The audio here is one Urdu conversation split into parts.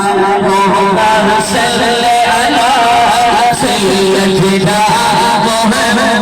اللهم صل على سيدنا محمد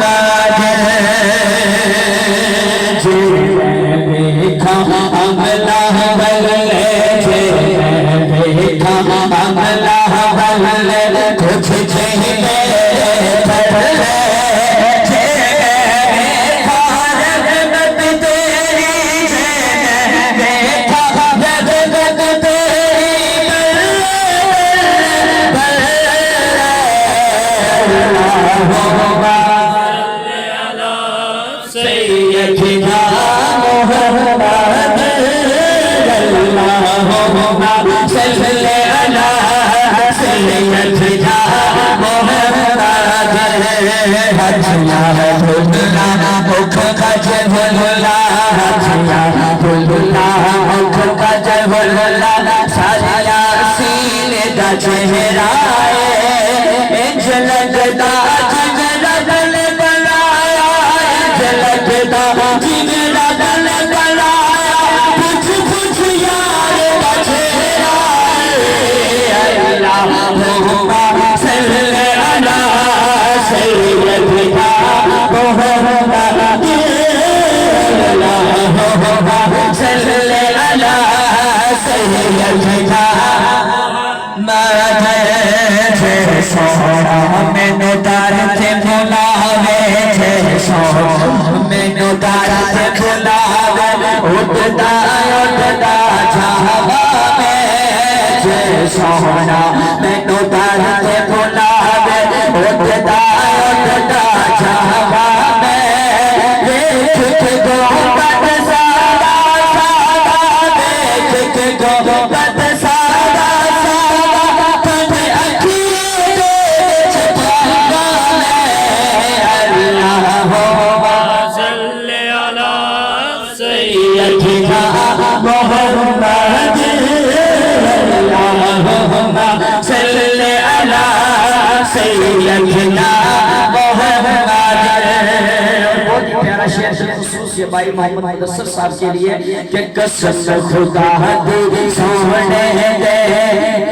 بھائی محمد مدثر صاحب کے لیے کہ قسم خدا دی سونے دے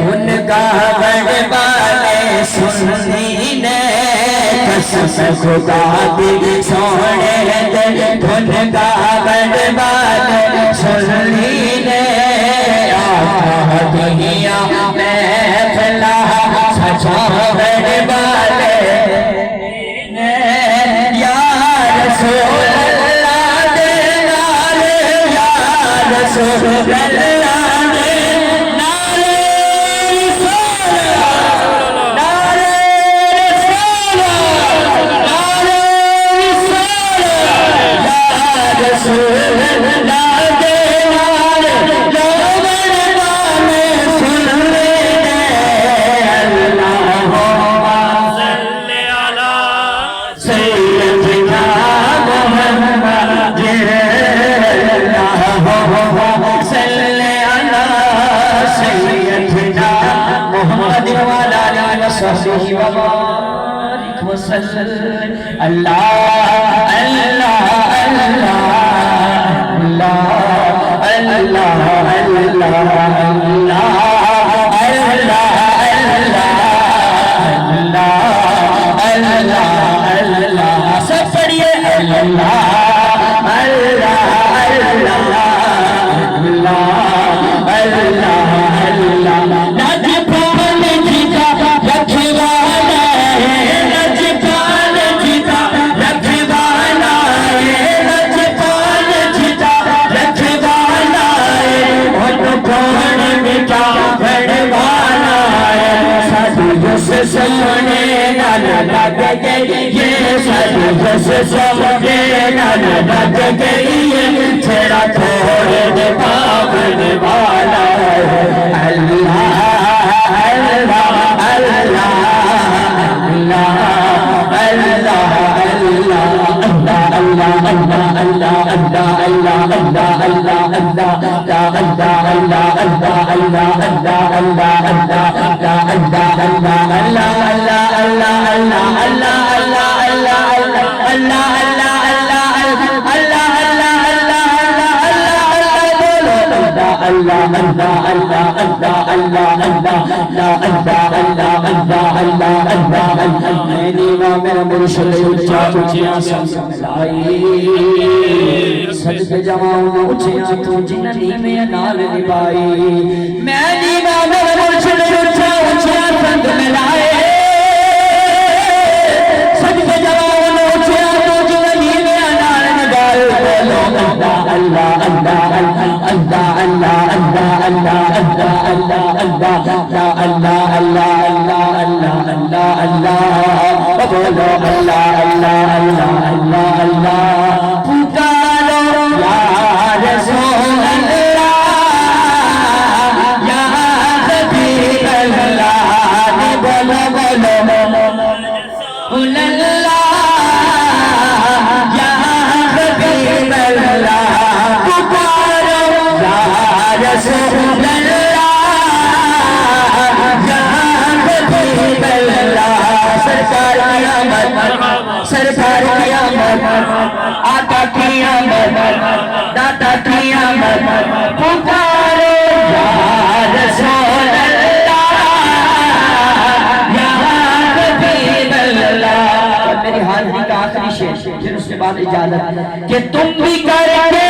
ان کا بڑبانے سنی نے قسم خدا دی سونے دے ان کا بڑبانے سنی نے آقا دنیا میں پھیلا سچا بڑبانے یا رسول اللہ اللہ اللہ اللہ اللہ سب پڑھیے سونے نانا لگ گئی یہ سب سونے نانا لگ گئی تیرا تھوڑے پاون والا اللہ اللہ اللہ اللہ اللہ اللہ اللہ اللہ اللہ اللہ اللہ اللہ اللہ اللہ میں دیوا میرا مرشد اچھا اچھا سمجھائی سجدے جماؤں اچھا تو جننی میں نال نبائی میں دیوا میرا مرشد اچھا اچھا سنگ ملائے سجدے جماؤں اچھا تو جننی میں نال نبائی اللہ اللہ اللہ اللہ اللہ اللہ اللہ اللہ اللہ اللہ اللہ اللہ اللہ بولو اللہ اللہ اللہ اللہ اللہ پکارو یا رسول اللہ یا حبیب اللہ بولو بولو بولو اللہ یا حبیب اللہ پکارو یا رسول اللہ یا حبیب اللہ سرکار قیامت سرکار قیامت آقا قیامت داتا قیامت پکارو یا رسول اللہ یا حبیب اللہ. میری حاضری کا آخری شعر پھر اس کے بعد اجازت کہ تم بھی کر کے